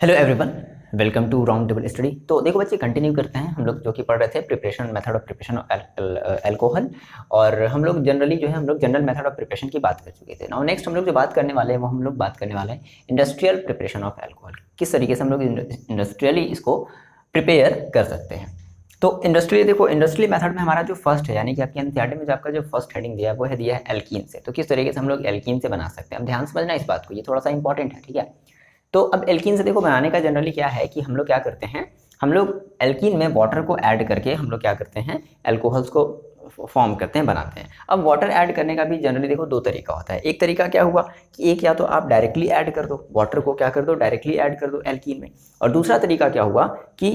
Hello everyone, welcome to round table study. तो देखो बच्चे, कंटिन्यू करते हैं हम लोग जो कि पढ़ रहे थे preparation method of preparation of alcohol. और हम लोग जनरली जो है हम लोग जनरल मेथड ऑफ प्रिपरेशन की बात कर चुके थे। नाउ नेक्स्ट हम लोग जो बात करने वाले हैं वो हम लोग बात करने वाले हैं इंडस्ट्रियल प्रिपरेशन ऑफ अल्कोहल। किस तरीके से हम लोग इंडस्ट्रियली इसको प्रिपेयर कर सकते हैं। तो इंडस्ट्रियल देखो, इंडस्ट्रियल मेथड में हमारा जो फर्स्ट है, यानी कि आपके एनसीईआरटी में जो आपका जो फर्स्ट हेडिंग दिया है वो है दिया है एल्कीन से। तो किस तरीके से हम लोग एल्कीन से बना सकते हैं, अब ध्यान समझना इस बात को, ये थोड़ा सा इंपॉर्टेंट है, ठीक है। तो अब एल्कीन से देखो बनाने का जनरली क्या है कि हम लोग क्या करते हैं, हम लोग एल्कीन में वाटर को ऐड करके हम लोग क्या करते हैं, एल्कोहल्स को फॉर्म करते हैं, बनाते हैं। अब वाटर ऐड करने का भी जनरली देखो दो तरीका होता है। एक तरीका क्या हुआ कि एक या तो आप डायरेक्टली ऐड कर दो, वाटर को क्या कर दो, डायरेक्टली ऐड कर दो एल्कीन में। और दूसरा तरीका क्या हुआ कि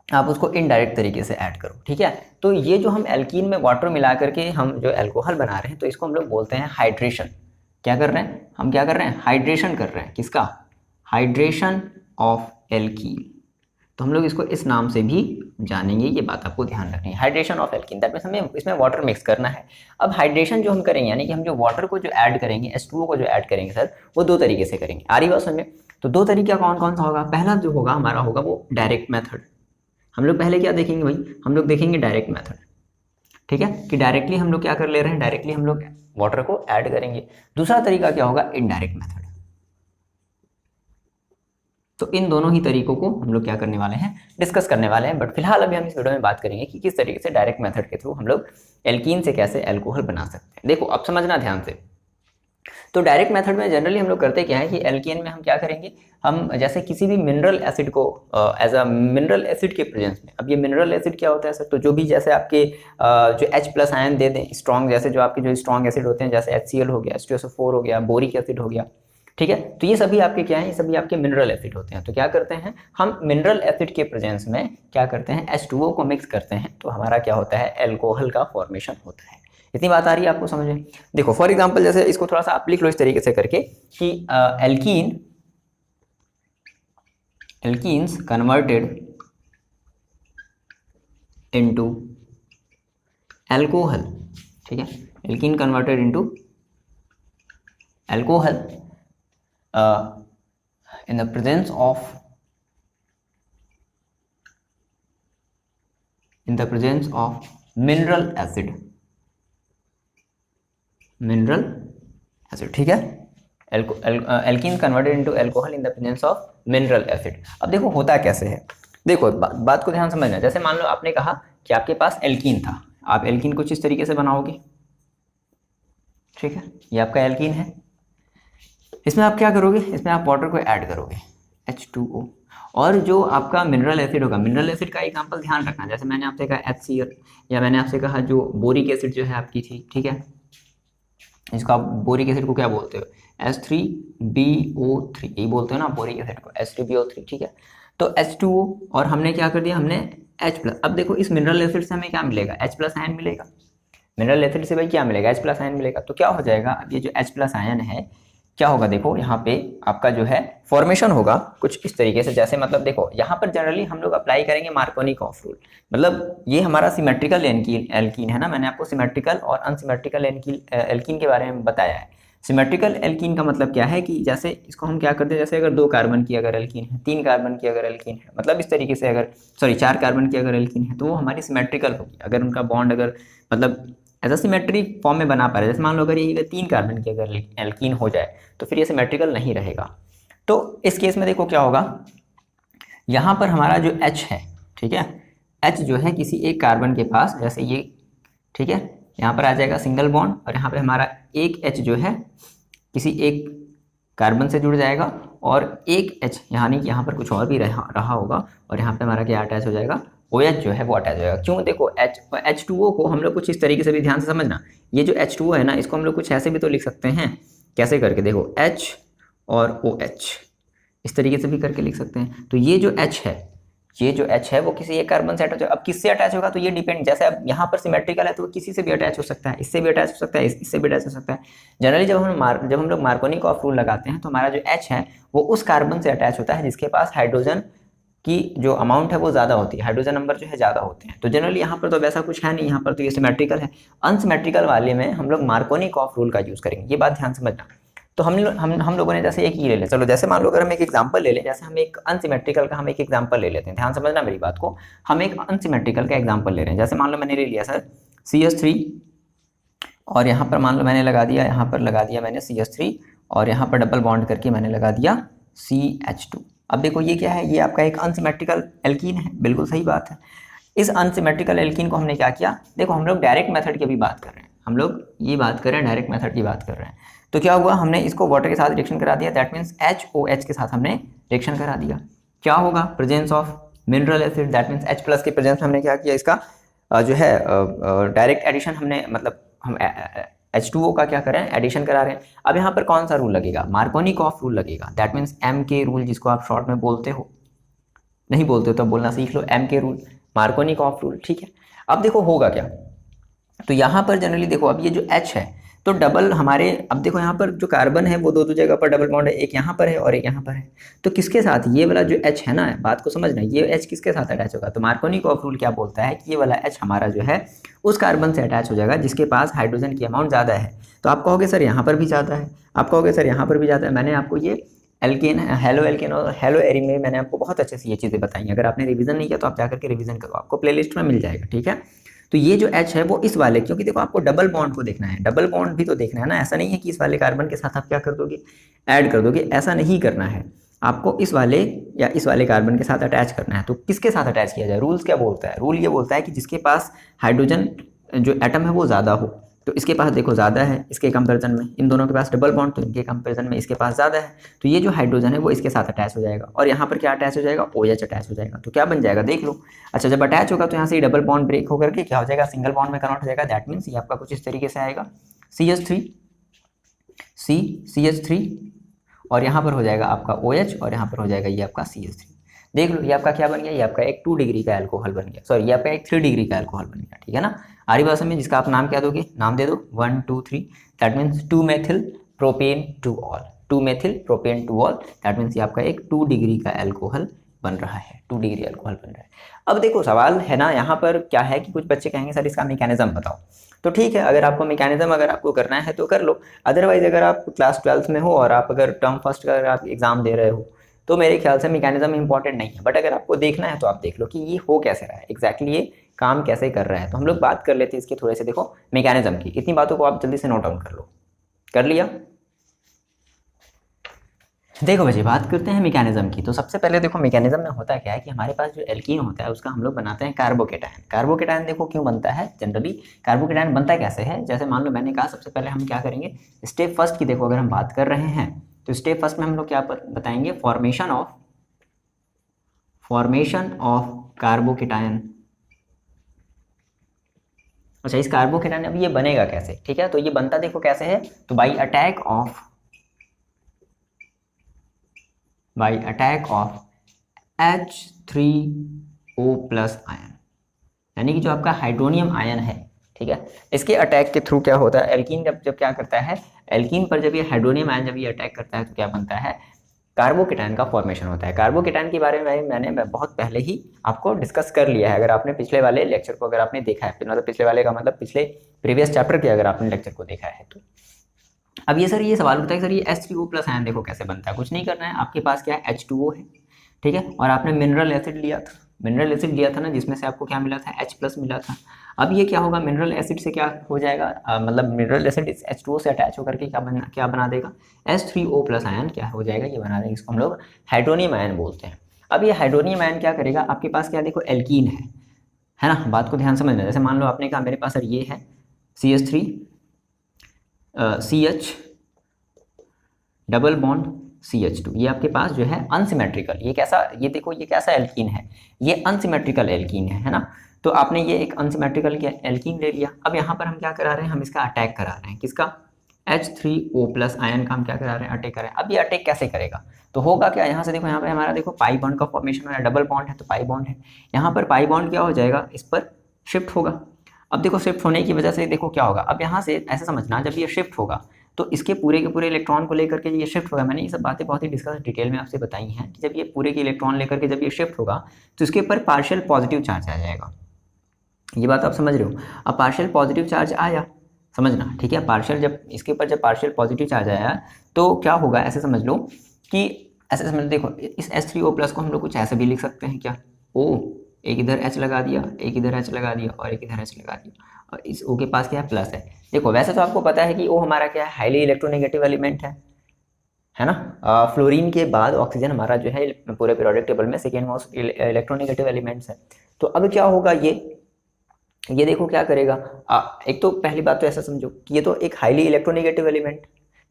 आप उसको इनडायरेक्ट तरीके से ऐड करो, ठीक है। तो ये जो हम एल्कीन में वाटर मिला करके हम जो एल्कोहल बना रहे हैं, तो इसको हम लोग बोलते हैं हाइड्रेशन। क्या कर रहे हैं हम, क्या कर रहे हैं, हाइड्रेशन कर रहे हैं। किसका, हाइड्रेशन ऑफ एल्कीन। तो हम लोग इसको इस नाम से भी जानेंगे, ये बात आपको ध्यान रखनी है, hydration of alkene. That means हमें इसमें वाटर मिक्स करना है। अब हाइड्रेशन जो हम करेंगे, यानी कि हम जो वाटर को जो ऐड करेंगे, H2O को जो ऐड करेंगे सर, वो दो तरीके से करेंगे। आ रही बात समझ में। तो दो तरीका कौन कौन सा होगा, पहला जो होगा हमारा होगा वो डायरेक्ट मेथड। हम लोग पहले क्या देखेंगे भाई, हम लोग देखेंगे डायरेक्ट मेथड, ठीक है, कि डायरेक्टली हम लोग क्या कर ले रहे हैं, डायरेक्टली हम लोग वाटर को ऐड करेंगे। दूसरा तरीका क्या होगा, इनडायरेक्ट मेथड। तो इन दोनों ही तरीकों को हम लोग क्या करने वाले हैं, डिस्कस करने वाले हैं। बट फिलहाल अभी हम इस वीडियो में बात करेंगे कि किस तरीके से डायरेक्ट मेथड के थ्रू हम लोग एल्कीन से कैसे एल्कोहल बना सकते हैं। देखो अब समझना ध्यान से। तो डायरेक्ट मेथड में जनरली हम लोग करते क्या है कि एल्केन में हम क्या करेंगे, हम जैसे किसी भी मिनरल एसिड को एज अ मिनरल एसिड के प्रेजेंस में, अब ये मिनरल एसिड क्या होता है सर, तो जो भी जैसे आपके जो H+ आयन दे दें स्ट्रॉन्ग, जैसे जो आपके जो स्ट्रॉन्ग एसिड होते हैं, जैसे HCl हो गया, H2SO4 हो गया, बोरिक एसिड हो गया, ठीक है। तो ये सभी आपके क्या है, ये सभी आपके मिनरल एसिड होते हैं। तो क्या करते हैं हम मिनरल एसिड के प्रेजेंस में क्या करते हैं, H2O को मिक्स करते हैं, तो हमारा क्या होता है, एल्कोहल का फॉर्मेशन होता है। इतनी बात आ रही है आपको समझ में। देखो फॉर एग्जांपल जैसे इसको थोड़ा सा आप लिख लो इस तरीके से करके कि एल्कीन्स कन्वर्टेड इनटू एल्कोहल, ठीक है, alkene converted into alcohol in the presence of mineral acid, ठीक है। Alkene converted into alcohol in the presence of mineral acid. अब देखो होता कैसे है, देखो बात को ध्यान समझना। जैसे मान लो आपने कहा कि आपके पास एल्कीन था, आप एल्कीन कुछ इस तरीके से बनाओगे, ठीक है, ये आपका एल्कीन है। इसमें आप क्या करोगे, इसमें आप वाटर को ऐड करोगे H2O, और जो आपका मिनरल एसिड होगा, मिनरल एसिड का एग्जांपल ध्यान रखना, जैसे मैंने आपसे कहा HCl, या मैंने आपसे कहा जो बोरिक एसिड जो है आपकी थी, ठीक है, इसको आप बोरिक एसिड को क्या बोलते हो, H3BO3, यही बोलते हो ना बोरिक एसिड को, H3BO3, ठीक है। तो H2O और हमने क्या कर दिया, हमने H+। अब देखो इस मिनरल एसिड से हमें क्या मिलेगा, H+ आयन मिलेगा। मिनरल एसिड से भाई क्या मिलेगा, H+ आयन मिलेगा। तो क्या हो जाएगा, अब ये जो H+ आयन है क्या होगा, देखो यहाँ पे आपका जो है फॉर्मेशन होगा कुछ इस तरीके से। जैसे मतलब देखो यहाँ पर जनरली हम लोग अप्लाई करेंगे मार्कोनिकॉफ रूल। मतलब ये हमारा सिमेट्रिकल एल्कीन है ना, मैंने आपको सिमेट्रिकल और अनसिमेट्रिकल एल्कीन के बारे में बताया है। सिमेट्रिकल एल्कीन का मतलब क्या है कि जैसे इसको हम क्या करते हैं, जैसे अगर 2 कार्बन की अगर एल्कीन है, 3 कार्बन की अगर एल्कीन है, मतलब इस तरीके से अगर 4 कार्बन की अगर एल्कीन है, तो वो हमारी सिमेट्रिकल होगी। अगर उनका बॉन्ड अगर मतलब ऐसा सिमेट्रिक फॉर्म में बना पा रहे, जैसे मान लो अगर ये 3 कार्बन की अगर एल्कीन हो जाए तो फिर ये सिमेट्रिकल नहीं रहेगा। तो इस केस में देखो क्या होगा, यहाँ पर हमारा जो H है, ठीक है, H जो है किसी एक कार्बन के पास, जैसे ये, ठीक है, यहाँ पर आ जाएगा सिंगल बॉन्ड, और यहाँ पर हमारा एक H जो है किसी एक कार्बन से जुड़ जाएगा, और एक H यानी कि यहाँ पर कुछ और भी रहा होगा, और यहाँ पे हमारा क्या अटैच हो जाएगा, OH जो है वो अटैच हो जाएगा। क्यों, देखो H2O को हम लोग कुछ इस तरीके से भी ध्यान से समझना, ये जो H2O है ना, इसको हम लोग कुछ ऐसे भी तो लिख सकते हैं, कैसे करके देखो H और OH, इस तरीके से भी करके लिख सकते हैं। तो ये जो H है, ये जो H है वो किसी एक कार्बन से अटैच होगा। अब किससे अटैच होगा, तो ये डिपेंड, जैसे अब यहाँ पर सिमेट्रिकल है तो किसी से भी अटैच हो सकता है, इससे भी अटैच हो सकता है, इससे भी अटैच हो सकता है। जनरली जब हम लोग मार्कोनिकॉफ रूल लगाते हैं तो हमारा जो H है वो उस कार्बन से अटैच होता है जिसके पास हाइड्रोजन की जो अमाउंट है वो ज़्यादा होती है, हाइड्रोजन नंबर जो है ज़्यादा होते हैं। तो जनरली यहाँ पर तो वैसा कुछ है नहीं, यहाँ पर तो ये सिमेट्रिकल है। अनसिमेट्रिकल वाले में हम लोग मार्कोनिकॉफ रूल का यूज़ करेंगे, ये बात ध्यान समझना। तो हम लोगों ने जैसे एक ये ले लिया, चलो जैसे मान लो अगर हम एक एग्जांपल ले लें, जैसे हम एक अनसिमेट्रिकल का हम एक एग्जांपल ले लेते हैं, ध्यान समझना मेरी बात को। हम एक अनसिमेट्रिकल का एग्जांपल ले रहे हैं, जैसे मान लो मैंने ले लिया सर CH3 और यहाँ पर मान लो मैंने लगा दिया, यहाँ पर लगा दिया मैंने CH3 और यहाँ पर डबल बॉन्ड करके मैंने लगा दिया CH2। अब देखो ये क्या है, ये आपका एक अनसिमेट्रिकल एल्कीन है, बिल्कुल सही बात है। इस अनसिमेट्रिकल एल्कीन को हमने क्या किया, देखो हम लोग डायरेक्ट मेथड की अभी बात कर रहे हैं, हम लोग ये बात कर रहे हैं डायरेक्ट मेथड की बात कर रहे हैं। तो क्या हुआ, हमने इसको वाटर के साथ रिएक्शन करा दिया, दैट मीन्स HOH के साथ हमने रिएक्शन करा दिया। क्या होगा, presence of mineral acid, that means H+ के प्रेजेंस में हमने क्या किया, इसका जो है डायरेक्ट एडिशन हमने, मतलब हम H2O का क्या करें, एडिशन करा रहे हैं। अब यहाँ पर कौन सा रूल लगेगा, मार्कोनिकॉफ रूल लगेगा, दैट मीन्स MK रूल, जिसको आप शॉर्ट में बोलते हो, नहीं बोलते हो तो बोलना सीख लो, MK रूल, मार्कोनिकॉफ रूल, ठीक है। अब देखो होगा क्या, तो यहाँ पर जनरली देखो अब ये जो H है तो डबल हमारे, अब देखो यहाँ पर जो कार्बन है वो दो जगह पर डबल बॉन्ड है, एक यहाँ पर है और एक यहाँ पर है। तो किसके साथ, ये वाला जो H है ना, बात को समझना, ये H किसके साथ अटैच होगा, तो मार्कोनिकॉफ रूल क्या बोलता है कि ये वाला H हमारा जो है उस कार्बन से अटैच हो जाएगा जिसके पास हाइड्रोजन की अमाउंट ज़्यादा है। तो आप कहोगे सर यहाँ पर भी ज़्यादा है, आप कहोगे सर यहाँ पर भी ज़्यादा है। मैंने आपको ये एल्केन, हेलो एल्केन और हेलो एरिन में मैंने आपको बहुत अच्छे से ये चीज़ें बताई। अगर आपने रिवीजन नहीं किया तो आप जाकर के रिवीजन करो, आपको प्लेलिस्ट में मिल जाएगा, ठीक है। तो ये जो H है वो इस वाले, क्योंकि देखो आपको डबल बॉन्ड को देखना है, डबल बॉन्ड भी तो देखना है ना, ऐसा नहीं है कि इस वाले कार्बन के साथ आप क्या कर दोगे, ऐड कर दोगे, ऐसा नहीं करना है। आपको इस वाले या इस वाले कार्बन के साथ अटैच करना है। तो किसके साथ अटैच किया जाए, रूल्स क्या बोलता है, रूल ये बोलता है कि जिसके पास हाइड्रोजन जो एटम है वो ज़्यादा हो। तो इसके पास देखो ज़्यादा है, इसके कंपैरिजन में इन दोनों के पास डबल बॉन्ड, तो इनके कंपैरिजन में इसके पास ज़्यादा है। तो ये जो हाइड्रोजन है वो इसके साथ अटैच हो जाएगा और यहाँ पर क्या अटैच हो जाएगा, OH अटैच हो जाएगा। तो क्या बन जाएगा देख लो। अच्छा, जब अटैच होगा तो यहाँ से डबल बॉन्ड ब्रेक होकर के क्या हो जाएगा, सिंगल बॉन्ड में कन्वर्ट हो जाएगा। दैट मीन्स ये आपका कुछ इस तरीके से आएगा, CH3 CH3 और यहाँ पर हो जाएगा आपका OH और यहाँ पर हो जाएगा ये आपका CH3। देख लो ये आपका क्या बन गया, ये आपका एक 2 डिग्री का अल्कोहल बन गया, सॉरी ये आपका एक 3 डिग्री का अल्कोहल बन गया, ठीक है ना। आरी भाषा में जिसका आप नाम क्या दोगे, नाम दे दो 1 2 3, that means 2 methyl propane two all, 2 methyl propane two all, that means ये आपका एक 2 डिग्री का अल्कोहल बन रहा है, 2 डिग्री अल्कोहल बन रहा है। अब देखो सवाल है ना यहाँ पर क्या है कि कुछ बच्चे कहेंगे सर इसका मैकेनिज्म बताओ। तो ठीक है, अगर आपको मैकेनिज्म अगर आपको करना है तो कर लो, अदरवाइज अगर आप क्लास 12th में हो और आप अगर टर्म फर्स्ट का अगर आप एग्जाम दे रहे हो तो मेरे ख्याल से मैकेनिज्म इंपॉर्टेंट नहीं है। बट अगर आपको देखना है तो आप देख लो कि ये हो कैसे रहा है, एग्जैक्टली ये काम कैसे कर रहा है। तो हम लोग बात कर लेते हैं इसके थोड़े से, देखो मैकेनिज्म की, इतनी बातों को आप जल्दी से नोट डाउन कर लो, कर लिया। देखो बच्चे बात करते हैं मैकेनिज्म की। तो सबसे पहले देखो मैकेनिज्म में होता क्या है कि हमारे पास जो एल्कीन होता है उसका हम लोग बनाते हैं कार्बोकेटायन। कार्बोकेटायन देखो क्यों बनता है, जनरली कार्बोकेटायन बनता कैसे है, जैसे मान लो मैंने कहा सबसे पहले हम क्या करेंगे, स्टेप फर्स्ट की देखो अगर हम बात कर रहे हैं तो स्टेप फर्स्ट में हम लोग क्या बताएंगे, फॉर्मेशन ऑफ कार्बोकेटायन। अच्छा, इस कार्बोकेटायन अब ये बनेगा कैसे, ठीक है। तो ये बनता देखो कैसे है, तो by attack of H3O+ ion, यानी कि जो आपका हाइड्रोनियम आयन है, ठीक है, इसके अटैक के थ्रू क्या होता है, एल्कीन जब क्या करता है, एल्कीन पर जब ये हाइड्रोनियम आयन जब ये अटैक करता है तो क्या बनता है, कार्बोकेटायन का फॉर्मेशन होता है। कार्बोकेटायन के बारे में मैंने बहुत पहले ही आपको डिस्कस कर लिया है, अगर आपने पिछले वाले लेक्चर को अगर आपने देखा है, मतलब पिछले वाले का मतलब पिछले प्रीवियस चैप्टर के अगर आपने लेक्चर को देखा है तो। अब ये सर ये सवाल उठता है सर ये H3O+ आयन देखो कैसे बनता है, कुछ नहीं करना है, आपके पास क्या है H2O है, ठीक है, और आपने मिनरल एसिड लिया था ना, जिसमें से आपको क्या मिला था, H+ मिला था। अब ये क्या होगा, मिनरल एसिड से क्या हो जाएगा, मतलब मिनरल एसिड इस H2O से अटैच होकर के क्या बना देगा, H3O+ आयन क्या हो जाएगा, ये बना देगा, इसको हम लोग हाइड्रोनियम आयन बोलते हैं। अब ये हाइड्रोनियम आयन क्या करेगा, आपके पास क्या देखो एल्कीन है ना, बात को ध्यान समझना। जैसे मान लो आपने कहा मेरे पास सर ये है CH3 CH double bond CH2, ये आपके पास जो है अनसिमेट्रिकल, ये कैसा, ये देखो ये कैसा एल्कीन है, ये अनसिमेट्रिकल एल्कीन है ना। तो आपने ये एक अनसिमेट्रिकल एल्कीन ले लिया। अब यहाँ पर हम क्या करा रहे हैं, हम इसका अटैक करा रहे हैं, किसका, H3O+ आयन का हम क्या करा रहे हैं, अटैक कर रहे हैं। अब ये अटैक कैसे करेगा, तो होगा क्या, यहाँ से देखो यहाँ पे हमारा देखो पाई बॉन्ड का फॉर्मेशन हो रहा है, डबल बॉन्ड है तो पाई बॉन्ड है, यहाँ पर पाई बॉन्ड क्या हो जाएगा, इस पर शिफ्ट होगा। अब देखो शिफ्ट होने की वजह से देखो क्या होगा, अब यहाँ से ऐसे समझना, जब ये शिफ्ट होगा तो इसके पूरे के पूरे इलेक्ट्रॉन को लेकर के ये शिफ्ट होगा। मैंने ये सब बातें बहुत ही डिटेल में आपसे बताई हैं कि जब ये पूरे के इलेक्ट्रॉन लेकर के जब ये शिफ्ट होगा तो इसके ऊपर पार्शियल पॉजिटिव चार्ज आ जाएगा, ये बात आप समझ रहे हो। अब पार्शियल पॉजिटिव चार्ज आया, समझना, ठीक है। पार्शियल जब इसके ऊपर जब पार्शियल पॉजिटिव चार्ज आया तो क्या होगा, ऐसे समझ लो कि ऐसे समझ, देखो इस H3O+ को हम लोग कुछ ऐसे भी लिख सकते हैं, क्या O, एक इधर H लगा दिया, एक इधर H लगा दिया और एक इधर H लगा दिया, और इस O के पास क्या है, प्लस है। देखो वैसे तो आपको पता है कि O हमारा क्या है, हाईली इलेक्ट्रोनेगेटिव एलिमेंट है ना। फ्लोरीन के बाद ऑक्सीजन हमारा जो है पूरे पीरियोडिक टेबल में सेकेंड मोस्ट इलेक्ट्रोनेगेटिव एलिमेंट्स है। तो अब क्या होगा, ये देखो क्या करेगा, एक तो पहली बात तो ऐसा समझो कि ये तो एक हाईली इलेक्ट्रोनेगेटिव एलिमेंट,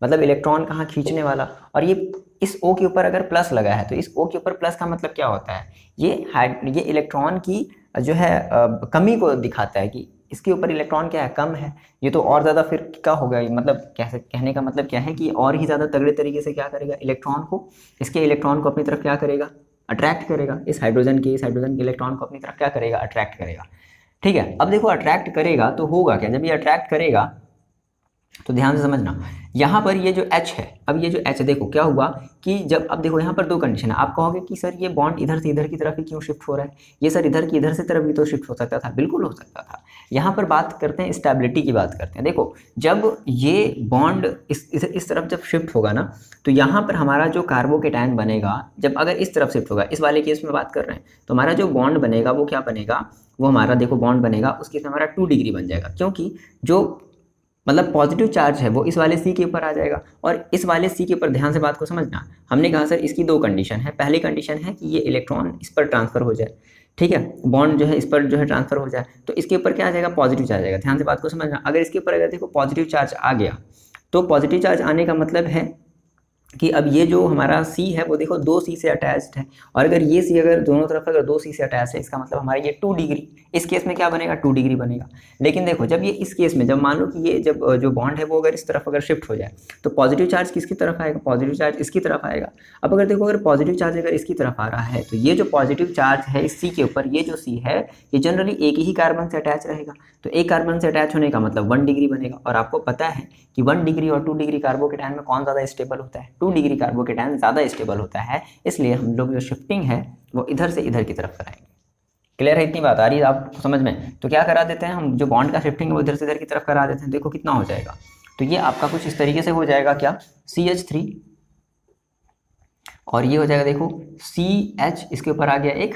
मतलब इलेक्ट्रॉन कहाँ खींचने वाला, और ये इस O के ऊपर अगर प्लस लगा है तो इस O के ऊपर प्लस का मतलब क्या होता है, ये इलेक्ट्रॉन की जो है कमी को दिखाता है कि इसके ऊपर इलेक्ट्रॉन क्या है, कम है। ये तो और ज़्यादा फिर क्या होगा, मतलब कैसे कहने का मतलब क्या है कि और ही ज़्यादा तगड़े तरीके से क्या करेगा, इसके इलेक्ट्रॉन को अपनी तरफ क्या करेगा, अट्रैक्ट करेगा। इस हाइड्रोजन के इलेक्ट्रॉन को अपनी तरफ क्या करेगा, अट्रैक्ट करेगा। ठीक है, अब देखो अट्रैक्ट करेगा तो होगा क्या, जब ये अट्रैक्ट करेगा तो ध्यान से समझना, यहाँ पर ये जो H है, अब ये जो H देखो क्या हुआ कि जब, अब देखो यहाँ पर दो कंडीशन है। आप कहोगे कि सर ये बॉन्ड इधर से इधर की तरफ ही क्यों शिफ्ट हो रहा है, ये सर इधर की इधर से तरफ भी तो शिफ्ट हो सकता था, बिल्कुल हो सकता था। यहाँ पर बात करते हैं स्टेबिलिटी की, बात करते हैं। देखो जब ये बॉन्ड इस तरफ जब शिफ्ट होगा ना, तो यहाँ पर हमारा जो कार्बोकेटायन बनेगा, जब अगर इस तरफ शिफ्ट होगा, इस वाले केस में बात कर रहे हैं, तो हमारा जो बॉन्ड बनेगा वो क्या बनेगा, वो हमारा देखो बॉन्ड बनेगा उस केस में हमारा 2 डिग्री बन जाएगा, क्योंकि जो मतलब पॉजिटिव चार्ज है वो इस वाले C के ऊपर आ जाएगा, और इस वाले C के ऊपर ध्यान से बात को समझना, हमने कहा सर इसकी दो कंडीशन है। पहली कंडीशन है कि ये इलेक्ट्रॉन इस पर ट्रांसफर हो जाए, ठीक है, बॉन्ड जो है इस पर जो है ट्रांसफर हो जाए, तो इसके ऊपर क्या आ जाएगा, पॉजिटिव चार्ज आएगा। ध्यान से बात को समझना, अगर इसके ऊपर अगर देखो पॉजिटिव चार्ज आ गया, तो पॉजिटिव चार्ज आने का मतलब है कि अब ये जो हमारा C है वो देखो 2C से अटैच्ड है, और अगर ये C अगर दोनों तरफ अगर 2C से अटैच है, इसका मतलब हमारा ये 2 डिग्री, इस केस में क्या बनेगा, 2 डिग्री बनेगा। लेकिन देखो जब ये इस केस में, जब मान लो कि ये जब जो बॉन्ड है वो अगर इस तरफ अगर शिफ्ट हो जाए, तो पॉजिटिव चार्ज किसकी तरफ आएगा, पॉजिटिव चार्ज इसकी तरफ आएगा। अब अगर देखो अगर पॉजिटिव चार्ज अगर इसकी तरफ आ रहा है, तो ये जो पॉजिटिव चार्ज है इस C के ऊपर, ये जो C है ये जनरली एक ही कार्बन से अटैच रहेगा, तो एक कार्बन से अटैच होने का मतलब 1 डिग्री बनेगा। और आपको पता है कि 1 डिग्री और 2 डिग्री कार्बोकेटायन में कौन ज़्यादा स्टेबल होता है, 2 डिग्री कार्बोकेटायन ज़्यादा स्टेबल होता है, इसलिए हम लोग जो शिफ्टिंग है वो इधर से इधर की तरफ कराएंगे। क्लियर है, इतनी बात आ रही है आपको समझ में। तो क्या करा देते हैं हम, जो बॉन्ड का शिफ्टिंग है वो इधर से इधर की तरफ करा देते हैं। देखो कितना हो जाएगा, तो ये आपका कुछ इस तरीके से हो जाएगा, क्या CH3, और ये हो जाएगा देखो CH, इसके ऊपर आ गया एक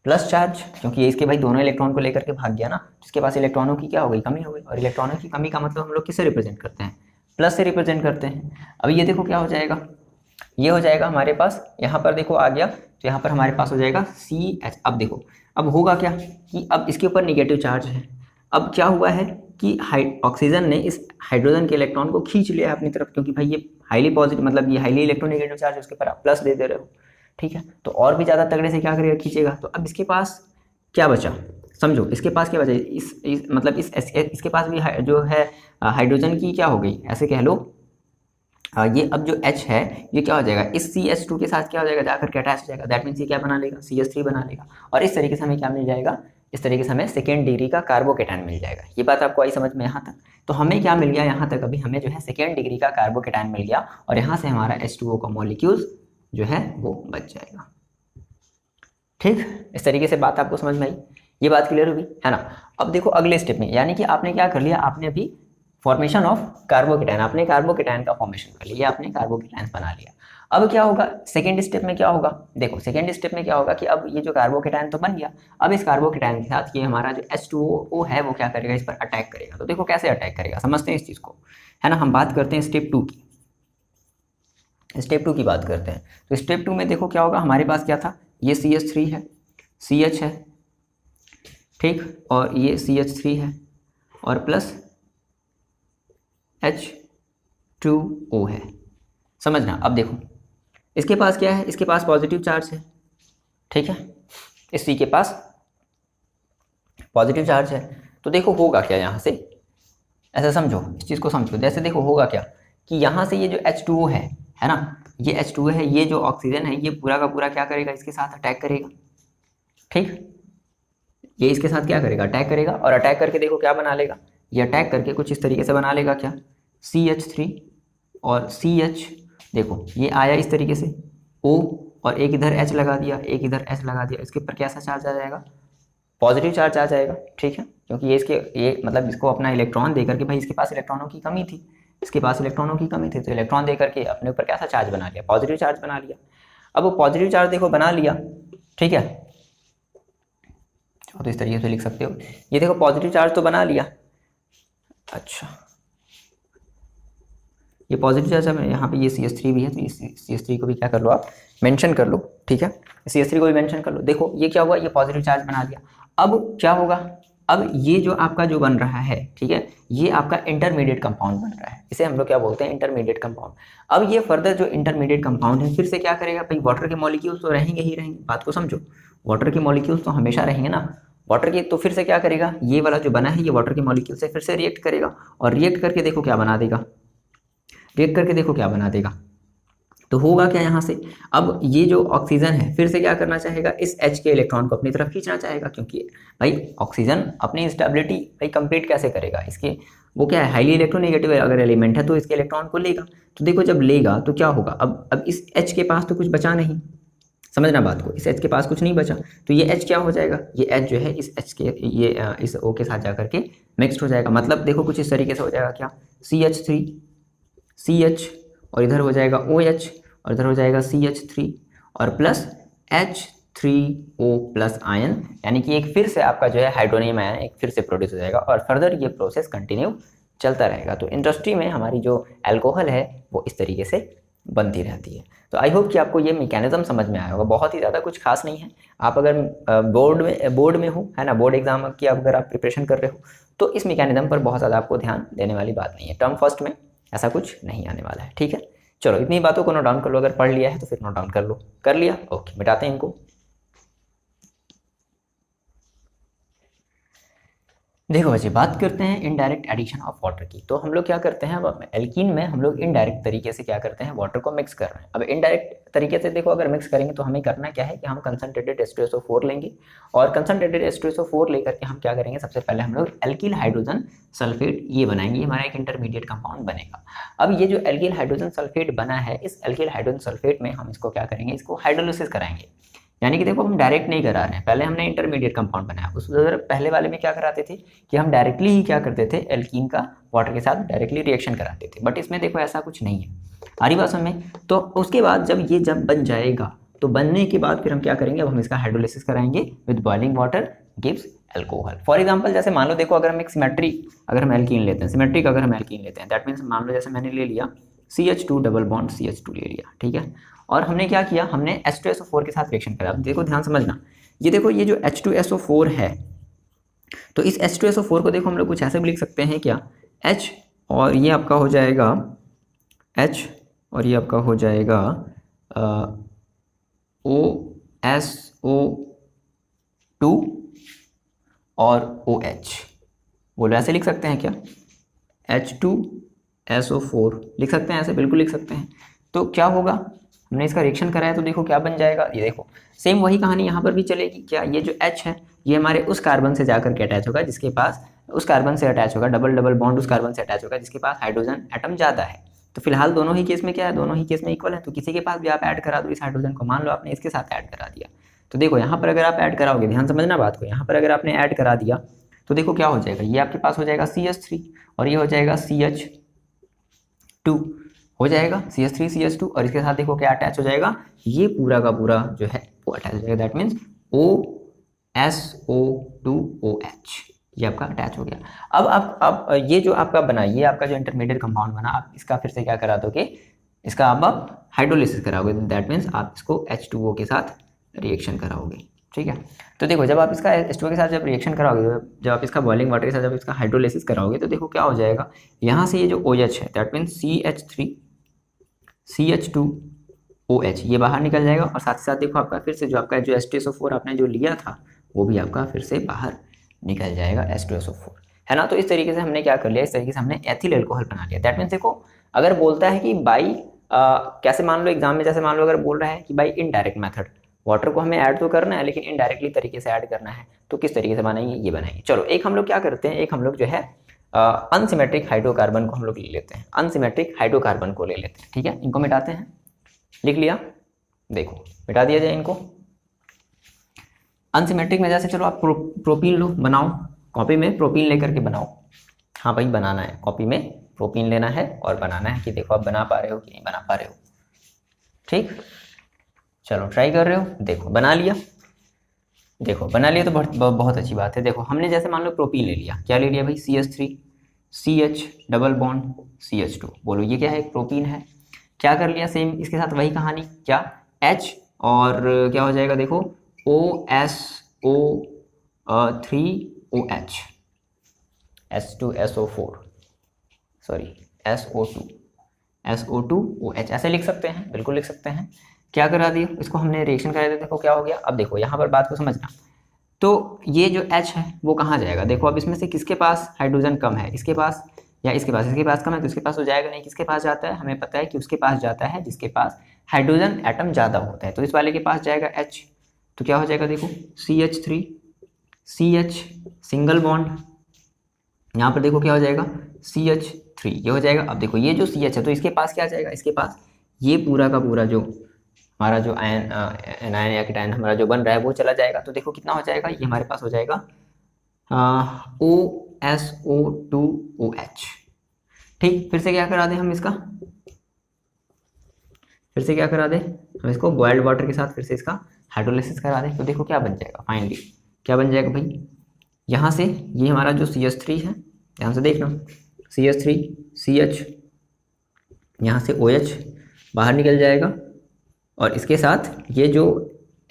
प्लस चार्ज, क्योंकि ये इसके भाई दोनों इलेक्ट्रॉन को लेकर के भाग गया ना, जिसके पास इलेक्ट्रॉनों की क्या हो गई, कमी हो गई। और इलेक्ट्रॉनों की कमी का मतलब हम लोग किससे रिप्रेजेंट करते हैं, प्लस से रिप्रेजेंट करते हैं। अब ये देखो क्या हो जाएगा, ये हो जाएगा हमारे पास, यहाँ पर देखो आ गया, तो यहाँ पर हमारे पास हो जाएगा CH। अब देखो अब होगा क्या कि अब इसके ऊपर निगेटिव चार्ज है। अब क्या हुआ है कि ऑक्सीजन ने इस हाइड्रोजन के इलेक्ट्रॉन को खींच लिया अपनी तरफ, क्योंकि भाई ये हाईली पॉजिटिव, मतलब ये हाईली इलेक्ट्रोनेगेटिव चार्ज है, उसके ऊपर आप प्लस दे दे रहे हो, ठीक है, तो और भी ज़्यादा तगड़े से क्या करेगा, खींचेगा। तो अब इसके पास क्या बचा, समझो इसके पास क्या बचा, मतलब इसके पास भी जो है हाइड्रोजन की क्या हो गई, ऐसे कह लो, ये अब जो H है ये क्या हो जाएगा, इस CH2 के साथ क्या हो जाएगा, जाकर के अटैच हो जाएगा। दैट मीन्स ये क्या बना लेगा, CH3 बना लेगा, और इस तरीके से हमें क्या मिल जाएगा, इस तरीके से हमें सेकेंड डिग्री का कार्बोकेटायन मिल जाएगा। ये बात आपको आई समझ में यहाँ तक। तो हमें क्या मिल गया यहाँ तक, अभी हमें जो है सेकेंड डिग्री का कार्बोकेटायन मिल गया, और यहाँ से हमारा H2O का मॉलिक्यूल जो है वो बच जाएगा। ठीक, इस तरीके से बात आपको समझ में आई, ये बात क्लियर होगी, है ना। अब देखो अगले स्टेप में, यानी कि आपने क्या कर लिया, आपने अभी फॉर्मेशन ऑफ कार्बोकेटायन, आपने कार्बोकेटायन का फॉर्मेशन कर लिया, आपने कार्बोकेटायन बना लिया। अब क्या होगा सेकेंड स्टेप में, क्या होगा, देखो सेकेंड स्टेप में क्या होगा कि अब ये जो कार्बोकेटायन तो बन गया, अब इस कार्बोकेटायन के साथ ये हमारा जो H2O है वो क्या करेगा, इस पर अटैक करेगा। तो देखो कैसे अटैक करेगा, समझते हैं इस चीज़ को, है ना। हम बात करते हैं स्टेप 2 की, स्टेप 2 की बात करते हैं। तो स्टेप 2 में देखो क्या होगा, हमारे पास क्या था, ये CH3 है, CH है, ठीक, और ये CH3 है, और प्लस H2O है, समझना। अब देखो इसके पास क्या है, इसके पास पॉजिटिव चार्ज है, ठीक है, इस C के पास पॉजिटिव चार्ज है। तो देखो होगा क्या यहाँ से, ऐसा समझो, इस चीज़ को समझो, जैसे देखो होगा क्या कि यहाँ से ये जो H2O है ना, ये H2O है, ये जो ऑक्सीजन है ये पूरा का पूरा क्या करेगा, इसके साथ अटैक करेगा, ठीक, ये इसके साथ क्या करेगा, अटैक करेगा, और अटैक करके देखो क्या बना लेगा, ये अटैक करके कुछ इस तरीके से बना लेगा, क्या, CH3 और CH, देखो ये आया इस तरीके से O, और एक इधर H लगा दिया, एक इधर H लगा दिया, इसके ऊपर कैसा चार्ज आ जाएगा, पॉजिटिव चार्ज आ जाएगा, ठीक है। क्योंकि ये मतलब इसको अपना इलेक्ट्रॉन दे करके, भाई इसके पास इलेक्ट्रॉनों की कमी थी, इसके पास इलेक्ट्रॉनों की कमी थी, तो इलेक्ट्रॉन दे करके अपने ऊपर कैसा चार्ज बना लिया, पॉजिटिव चार्ज बना लिया। अब वो पॉजिटिव चार्ज देखो बना लिया, ठीक है, तो इस तरीके से लिख सकते हो, ये देखो पॉजिटिव चार्ज तो बना लिया। अच्छा, ये पॉजिटिव चार्ज है, यहाँ पे ये CH3 भी है, तो ये CH3 को भी क्या कर लो आप, मेंशन कर लो, ठीक है, CH3 को भी मेंशन कर लो। देखो ये क्या हुआ, ये पॉजिटिव चार्ज बना दिया। अब क्या होगा, अब ये जो आपका जो बन रहा है, ठीक है, ये आपका इंटरमीडिएट कंपाउंड बन रहा है, इसे हम लोग क्या बोलते हैं, इंटरमीडिएट कंपाउंड। अब ये फर्दर जो इंटरमीडिएट कंपाउंड है फिर से क्या करेगा, भाई वाटर के मॉलिक्यूल्स तो रहेंगे ही रहेंगे, बात को समझो, वाटर के मॉलिक्यूल्स तो हमेशा रहेंगे ना, वाटर के, तो फिर से क्या करेगा, ये वाला जो बना है ये वाटर के मॉलिक्यूल से फिर से रिएक्ट करेगा, और रिएक्ट करके देखो क्या बना देगा, रिएक्ट करके देखो क्या बना देगा। तो होगा क्या यहाँ से, अब ये जो ऑक्सीजन है फिर से क्या करना चाहेगा, इस H के इलेक्ट्रॉन को अपनी तरफ खींचना चाहेगा, क्योंकि भाई ऑक्सीजन अपनी स्टेबिलिटी भाई कंप्लीट कैसे करेगा, इसके वो क्या है, हाईली इलेक्ट्रोनेगेटिव अगर एलिमेंट है तो इसके इलेक्ट्रॉन को लेगा। तो देखो जब लेगा तो क्या होगा, अब इस H के पास तो कुछ बचा नहीं, समझना बात को, इस H के पास कुछ नहीं बचा, तो ये H क्या हो जाएगा, ये H जो है इस H के ये इस O के साथ जाकर के मिक्सड हो जाएगा। मतलब देखो कुछ इस तरीके से हो जाएगा, क्या CH3 CH, और इधर हो जाएगा OH, और इधर हो जाएगा CH3 और प्लस H3O प्लस आयन, यानी कि एक फिर से आपका जो है हाइड्रोनियम आयन एक फिर से प्रोड्यूस हो जाएगा, और फर्दर ये प्रोसेस कंटिन्यू चलता रहेगा। तो इंडस्ट्री में हमारी जो अल्कोहल है वो इस तरीके से बनती रहती है। तो आई होप कि आपको ये मैकेनिज्म समझ में आया होगा, बहुत ही ज़्यादा कुछ खास नहीं है। आप अगर बोर्ड में हो, है ना, बोर्ड एग्जाम की अगर आप प्रिपरेशन कर रहे हो तो इस मैकेनिज्म पर बहुत ज़्यादा आपको ध्यान देने वाली बात नहीं है, टर्म फर्स्ट में ऐसा कुछ नहीं आने वाला है, ठीक है। चलो इतनी बातों को नोट डाउन कर लो, अगर पढ़ लिया है तो फिर नोट डाउन कर लो, कर लिया, ओके, मिटाते हैं इनको। देखो बच्चे, बात करते हैं इनडायरेक्ट एडिशन ऑफ वाटर की। तो हम लोग क्या करते हैं, अब एल्कीन में हम लोग इनडायरेक्ट तरीके से क्या करते हैं, वाटर को मिक्स कर रहे हैं। अब इनडायरेक्ट तरीके से देखो अगर मिक्स करेंगे तो हमें करना क्या है कि हम कंसंट्रेटेड H2SO4 लेंगे, और कंसंट्रेटेड H2SO4 लेकर के हम क्या करेंगे, सबसे पहले हम लोग एल्किल हाइड्रोजन सल्फेट ये बनाएंगे, हमारा एक इंटरमीडिएट कंपाउंड बनेगा। अब ये जो एल्किल हाइड्रोजन सल्फेट बना है, इस एल्किल हाइड्रोजन सल्फेट में हम इसको क्या करेंगे, इसको हाइड्रोलिसिस कराएंगे। यानी कि देखो हम डायरेक्ट नहीं करा रहे हैं, पहले हमने इंटरमीडिएट कंपाउंड बनाया, उस पहले वाले में क्या कराते थे कि हम डायरेक्टली ही क्या करते थे, एल्कीन का वाटर के साथ डायरेक्टली रिएक्शन कराते थे, बट इसमें देखो ऐसा कुछ नहीं है, आ रही बात समझ में। तो उसके बाद जब बन जाएगा तो बनने के बाद फिर हम क्या करेंगे, अब हम इसका हाइड्रोलिसिस कराएंगे with boiling water gives alcohol. For example जैसे मान लो, देखो अगर हम एक सिमेट्रिक अगर हम एल्कीन लेते हैं, सिमेट्रिक अगर हम एल्कीन लेते हैं, दैट मीन्स मान लो जैसे मैंने ले लिया CH2 डबल बॉन्ड CH2 ले लिया, ठीक है, और हमने क्या किया, हमने H2SO4 के साथ रिएक्शन करा। अब देखो ध्यान समझना, ये देखो ये जो H2SO4 है, तो इस H2SO4 को देखो हम लोग कुछ ऐसे भी लिख सकते हैं क्या, H और ये आपका हो जाएगा H, और ये आपका हो जाएगा OSO2 और OH, बोलो ऐसे लिख सकते हैं क्या, H2SO4 लिख सकते हैं, ऐसे बिल्कुल लिख सकते हैं। तो क्या होगा, हमने इसका रिएक्शन कराया तो देखो क्या बन जाएगा, ये देखो सेम वही कहानी यहाँ पर भी चलेगी। क्या, ये जो H है ये हमारे उस कार्बन से जाकर के अटैच होगा जिसके पास, उस कार्बन से अटैच होगा, डबल डबल बॉन्ड उस कार्बन से अटैच होगा जिसके पास हाइड्रोजन एटम ज़्यादा है। तो फिलहाल दोनों ही केस में क्या है, दोनों ही केस में इक्वल है, तो किसी के पास भी आप ऐड करा दो इस हाइड्रोजन को, मान लो आपने इसके साथ ऐड करा दिया, तो देखो यहाँ पर अगर आप ऐड कराओगे, ध्यान समझना बात को, यहाँ पर अगर आपने ऐड करा दिया तो देखो क्या हो जाएगा, ये आपके पास हो जाएगा CH3 और ये हो जाएगा CH2 हो जाएगा, CH3 CH2, और इसके साथ देखो क्या अटैच हो जाएगा, ये पूरा का पूरा जो है वो अटैच हो जाएगा, दैट मीन्स OSO2OH, ये आपका अटैच हो गया। अब ये जो आपका बना, ये आपका जो इंटरमीडिएट कंपाउंड बना, आप इसका फिर से क्या करा दोगे, इसका आप हाइड्रोलिसिस कराओगे, दैट मीन्स आप इसको H2O के साथ रिएक्शन कराओगे, ठीक है। तो देखो जब आप इसका H2O के साथ जब रिएक्शन कराओगे, जब आप इसका बॉइलिंग वाटर के साथ जब इसका हाइड्रोलिसिस कराओगे, तो देखो क्या हो जाएगा, यहाँ से ये जो OH है दैट मीन्स CH3 CH2OH ये बाहर निकल जाएगा, और साथ ही साथ देखो आपका फिर से जो आपका जो H2SO4 आपने जो लिया था वो भी आपका फिर से बाहर निकल जाएगा, H2SO4, है ना। तो इस तरीके से हमने क्या कर लिया, इस तरीके से हमने एथिल अल्कोहल बना लिया। दैट मीन्स देखो अगर बोलता है कि बाई कैसे, मान लो एग्जाम में जैसे मान लो अगर बोल रहा है कि बाई इनडायरेक्ट मेथड, वाटर को हमें ऐड तो करना है लेकिन इनडायरेक्टली तरीके से ऐड करना है, तो किस तरीके से बनाएंगे, ये बनाएंगे। चलो एक हम लोग क्या करते हैं, एक हम लोग जो है अनसिमेट्रिक हाइड्रोकार्बन को हम लोग ले लेते हैं, अनसिमेट्रिक हाइड्रोकार्बन को ले लेते हैं, ठीक है, इनको मिटाते हैं, लिख लिया, देखो मिटा दिया जाए इनको। अनसिमेट्रिक में जैसे चलो आप प्रोपीन लो बनाओ, कॉपी में प्रोपीन लेकर के बनाओ। हाँ भाई बनाना है, कॉपी में प्रोपीन लेना है और बनाना है कि देखो आप बना पा रहे हो कि नहीं बना पा रहे हो। ठीक, चलो ट्राई कर रहे हो, देखो बना लिया। देखो बना लिया तो बहुत अच्छी बात है। देखो हमने जैसे मान लो प्रोपीन ले लिया, क्या ले लिया भाई, CH3 CH double bond CH2, बोलो ये क्या है, एक प्रोपीन है। क्या कर लिया, सेम इसके साथ वही कहानी, क्या H और क्या हो जाएगा देखो OSO3OH H2SO4 सॉरी SO2OH ऐसे लिख सकते हैं, बिल्कुल लिख सकते हैं। क्या करा दिया, इसको हमने रिएक्शन करा दिया, देखो क्या हो गया। अब देखो यहाँ पर बात को समझना, तो ये जो H है वो कहाँ जाएगा, देखो अब इसमें से किसके पास हाइड्रोजन कम है, इसके पास या इसके पास कम है, तो इसके पास हो जाएगा नहीं। किसके पास जाता है, हमें पता है कि उसके पास जाता है जिसके पास हाइड्रोजन एटम ज़्यादा होता है, तो इस वाले के पास जाएगा H। तो क्या हो जाएगा देखो CH3 CH सिंगल बॉन्ड, यहाँ पर देखो क्या हो जाएगा CH3 ये हो जाएगा। अब देखो ये जो CH है तो इसके पास क्या जाएगा, इसके पास ये पूरा का पूरा जो हमारा जो एनायन या कीटायन हमारा जो बन रहा है वो चला जाएगा। तो देखो कितना हो जाएगा, ये हमारे पास हो जाएगा OSO2OH। ठीक, फिर से क्या करा दें हम इसका, फिर से क्या करा दें हम इसको बॉइल्ड वाटर के साथ फिर से इसका हाइड्रोलिसिस करा दें। तो देखो क्या बन जाएगा, फाइनली क्या बन जाएगा भाई, यहाँ से ये हमारा जो CH3 है, ध्यान से देखना, CH3 CH यहाँ से OH बाहर निकल जाएगा और इसके साथ ये जो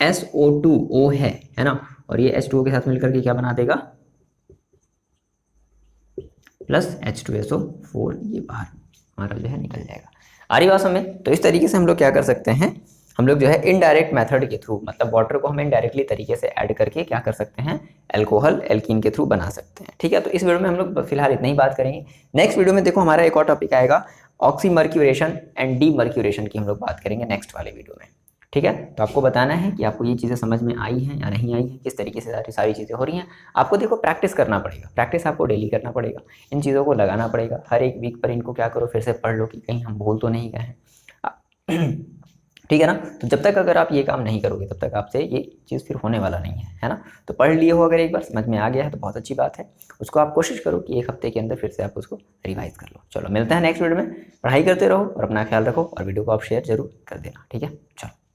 SO2O है ना, और ये H2O के साथ मिलकर के क्या बना देगा, प्लस H2SO4, ये बाहर हमारा जो है निकल जाएगा। आ रही बात समझ में। तो इस तरीके से हम लोग क्या कर सकते हैं, हम लोग जो है इनडायरेक्ट मेथड के थ्रू, मतलब वाटर को हम इनडायरेक्टली तरीके से ऐड करके क्या कर सकते हैं, अल्कोहल एल्कीन के थ्रू बना सकते हैं। ठीक है, तो इस वीडियो में हम लोग फिलहाल इतना ही बात करेंगे। नेक्स्ट वीडियो में देखो हमारा एक और टॉपिक आएगा, ऑक्सीमर्क्यूरेशन एंड डीमर्क्यूरेशन की हम लोग बात करेंगे नेक्स्ट वाले वीडियो में। ठीक है, तो आपको बताना है कि आपको ये चीज़ें समझ में आई हैं या नहीं आई हैं, किस तरीके से सारी चीज़ें हो रही हैं। आपको देखो प्रैक्टिस करना पड़ेगा, प्रैक्टिस आपको डेली करना पड़ेगा, इन चीज़ों को लगाना पड़ेगा। हर एक वीक पर इनको क्या करो, फिर से पढ़ लो कि कहीं हम भूल तो नहीं गए हैं। ठीक है ना, तो जब तक अगर आप ये काम नहीं करोगे तब तक आपसे ये चीज़ फिर होने वाला नहीं है ना। तो पढ़ लिए हो, अगर एक बार समझ में आ गया है तो बहुत अच्छी बात है। उसको आप कोशिश करो कि एक हफ्ते के अंदर फिर से आप उसको रिवाइज कर लो। चलो मिलते हैं नेक्स्ट वीडियो में, पढ़ाई करते रहो और अपना ख्याल रखो, और वीडियो को आप शेयर जरूर कर देना। ठीक है, चलो।